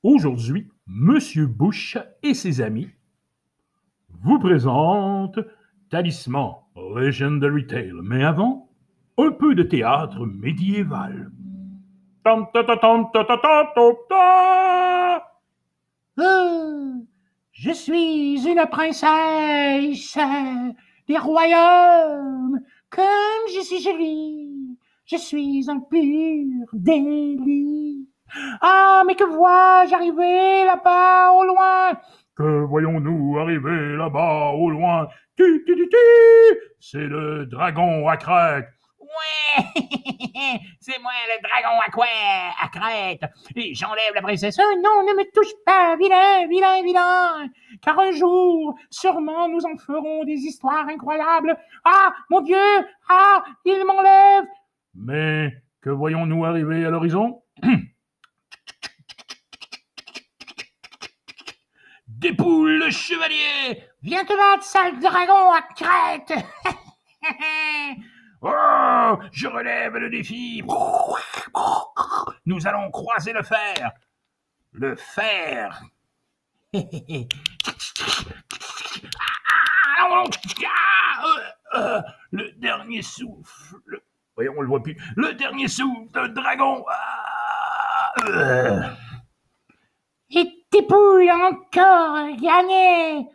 Aujourd'hui, Monsieur Bush et ses amis vous présentent Talisman Legendary Tale. Mais avant, un peu de théâtre médiéval. Tam, ta, ta, tam, ta, ta, ta, ta, ta. Oh, je suis une princesse des royaumes, comme je suis jolie, je suis un pur délit. Ah, mais que vois-je arriver là-bas au loin? Que voyons-nous arriver là-bas au loin? C'est le dragon à crête. Ouais, c'est moi le dragon à crête. Et j'enlève la princesse. Oh non, ne me touche pas, vilain, vilain, vilain. Car un jour, sûrement, nous en ferons des histoires incroyables. Ah, mon Dieu, ah, il m'enlève. Mais que voyons-nous arriver à l'horizon? Dépoule le chevalier! Viens te battre, sale dragon à crête. Oh, je relève le défi. Nous allons croiser le fer. Le fer. Le dernier souffle. Voyons, on le voit plus. Le dernier souffle d'un dragon. Et tes poules encore gagné.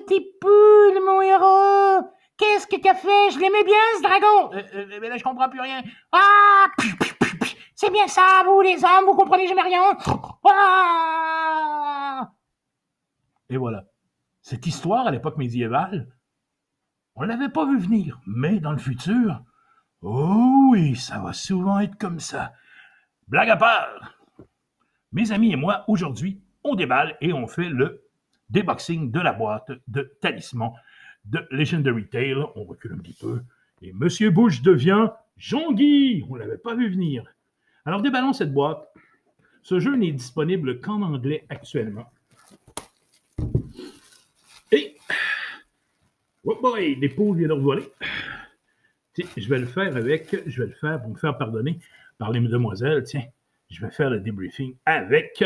Tes poules, mon héros. Qu'est-ce que t'as fait? Je l'aimais bien, ce dragon. Mais là, je comprends plus rien. Ah! C'est bien ça, vous, les hommes, vous comprenez jamais rien. Ah! Et voilà. Cette histoire, à l'époque médiévale, on ne l'avait pas vu venir. Mais dans le futur, oh oui, ça va souvent être comme ça. Blague à part. Mes amis et moi, aujourd'hui, on déballe et on fait le déboxing de la boîte de talisman de Legendary Tale. On recule un petit peu. Et Monsieur Bush devient Jean-Guy. On ne l'avait pas vu venir. Alors, déballons cette boîte. Ce jeu n'est disponible qu'en anglais actuellement. Et... Oh boy, des poules viennent de revoler. Je vais le faire pour me faire pardonner par les demoiselles. Tiens, je vais faire le débriefing avec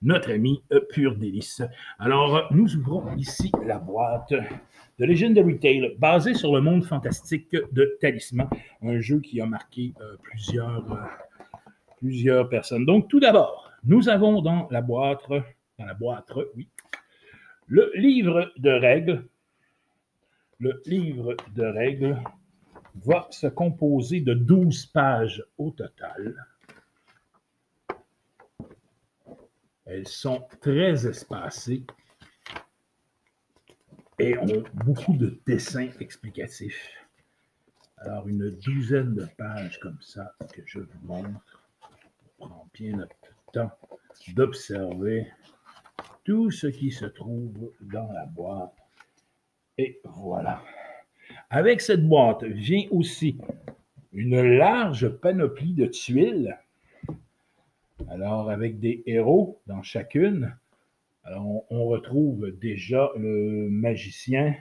notre ami Pur Délice. Alors, nous ouvrons ici la boîte de Legendary Tale, basée sur le monde fantastique de Talisman, un jeu qui a marqué plusieurs personnes. Donc, tout d'abord, nous avons dans la boîte, oui, le livre de règles. Le livre de règles va se composer de 12 pages au total. Elles sont très espacées et ont beaucoup de dessins explicatifs. Alors, une douzaine de pages comme ça que je vous montre. On prend bien notre temps d'observer tout ce qui se trouve dans la boîte. Et voilà. Avec cette boîte vient aussi une large panoplie de tuiles. Alors, avec des héros dans chacune. Alors, on retrouve déjà le magicien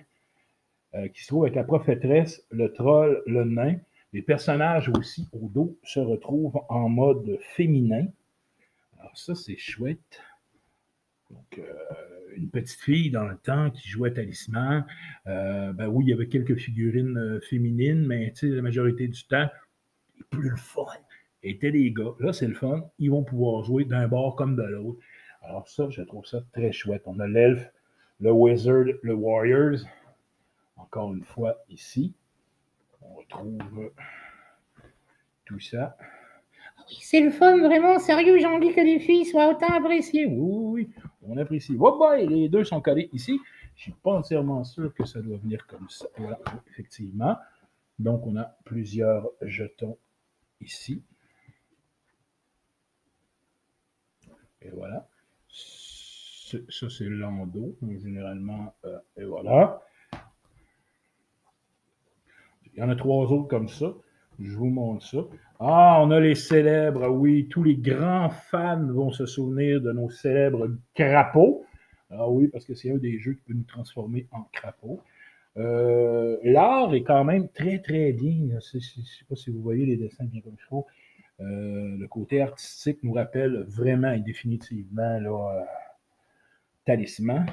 qui se trouve avec la prophétresse, le troll, le nain. Les personnages aussi au dos se retrouvent en mode féminin. Alors ça, c'est chouette. Donc, une petite fille dans le temps qui jouait Talisman. Ben oui, il y avait quelques figurines féminines, mais la majorité du temps, plus le fun étaient les gars. Là, c'est le fun. Ils vont pouvoir jouer d'un bord comme de l'autre. Alors ça, je trouve ça très chouette. On a l'elfe, le wizard, le warriors. Encore une fois, ici, on retrouve tout ça. Oui, c'est le fun, vraiment. Sérieux, j'ai envie que les filles soient autant appréciées. Oui, on apprécie. Oh boy, les deux sont collés ici. Je suis pas entièrement sûr que ça doit venir comme ça. Voilà, effectivement. Donc, on a plusieurs jetons ici. Et voilà. Ça, c'est l'endos, généralement. Et voilà. Il y en a 3 autres comme ça. Je vous montre ça. Ah, on a les célèbres, oui. Tous les grands fans vont se souvenir de nos célèbres crapauds. Ah oui, parce que c'est un des jeux qui peut nous transformer en crapauds. L'art est quand même très, très bien. Je ne sais pas si vous voyez les dessins bien comme il faut. Le côté artistique nous rappelle vraiment et définitivement là, Talisman.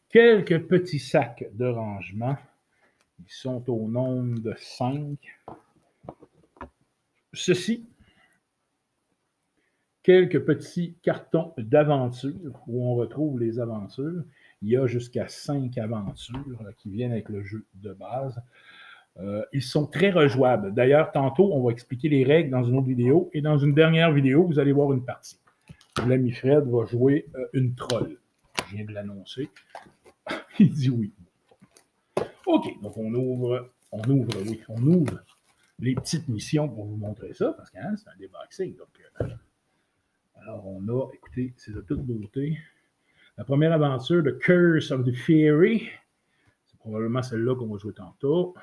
Quelques petits sacs de rangement. Ils sont au nombre de 5. Ceci, quelques petits cartons d'aventure où on retrouve les aventures. Il y a jusqu'à 5 aventures qui viennent avec le jeu de base. Ils sont très rejouables. D'ailleurs, tantôt, on va expliquer les règles dans une autre vidéo. Et dans une dernière vidéo, vous allez voir une partie. L'ami Fred va jouer une troll. Je viens de l'annoncer. Il dit oui. OK, donc on ouvre les petites missions pour vous montrer ça, parce que hein, c'est un déboxing. Donc, alors, on a, écoutez, c'est de toute beauté. La première aventure, The Curse of the Fairy. C'est probablement celle-là qu'on va jouer tantôt.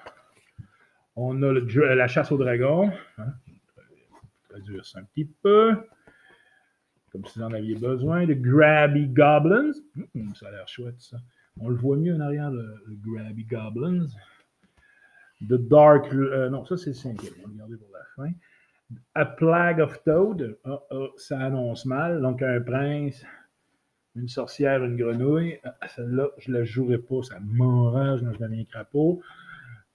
On a la chasse au dragon. Hein? Je vais traduire ça un petit peu. Comme si vous en aviez besoin. The Grabby Goblins. Ça a l'air chouette, ça. On le voit mieux en arrière, le Grabby Goblins. The Dark... non, ça, c'est le 5e. On va regarder pour la fin. A Plague of Toad. Ça annonce mal. Donc, un prince, une sorcière, une grenouille. Celle-là, je ne la jouerai pas. Ça m'enrage quand je deviens crapaud.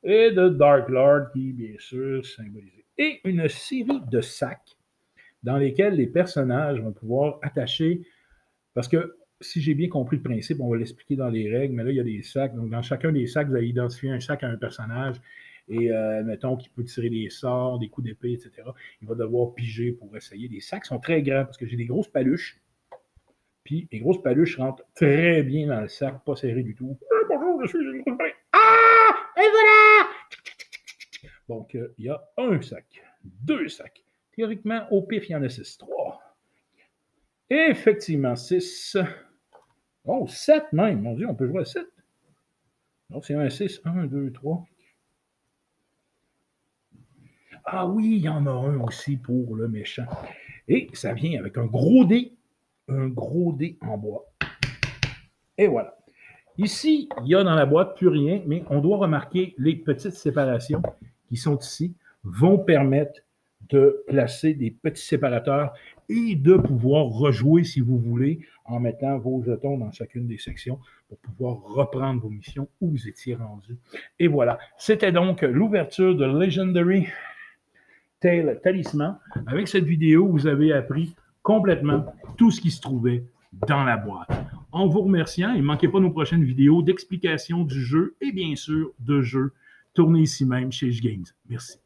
Et The Dark Lord, qui, bien sûr, symbolisé. Et une série de sacs dans lesquels les personnages vont pouvoir attacher... Parce que, si j'ai bien compris le principe, on va l'expliquer dans les règles, mais là, il y a des sacs. Donc, dans chacun des sacs, vous allez identifier un sac à un personnage. Et, mettons, qu'il peut tirer des sorts, des coups d'épée, etc. Il va devoir piger pour essayer. Les sacs sont très grands parce que j'ai des grosses paluches. Puis, les grosses paluches rentrent très bien dans le sac, pas serré du tout. Bonjour, je suis une grosse paluche. Ah! Et voilà! Donc, il y a un sac, 2 sacs. Théoriquement, au pif, il y en a 6, 3. Effectivement, 6. Oh, 7 même. Mon Dieu, on peut jouer à 7. Donc, c'est un 6. 1, 2, 3. Ah oui, il y en a un aussi pour le méchant. Et ça vient avec un gros dé en bois. Et voilà. Ici, il y a dans la boîte plus rien, mais on doit remarquer les petites séparations qui sont ici vont permettre de placer des petits séparateurs et de pouvoir rejouer, si vous voulez, en mettant vos jetons dans chacune des sections pour pouvoir reprendre vos missions où vous étiez rendu. Et voilà. C'était donc l'ouverture de Legendary Talisman. Avec cette vidéo, vous avez appris complètement tout ce qui se trouvait dans la boîte. En vous remerciant, et ne manquez pas nos prochaines vidéos d'explication du jeu et bien sûr de jeux tournés ici même chez Games. Merci.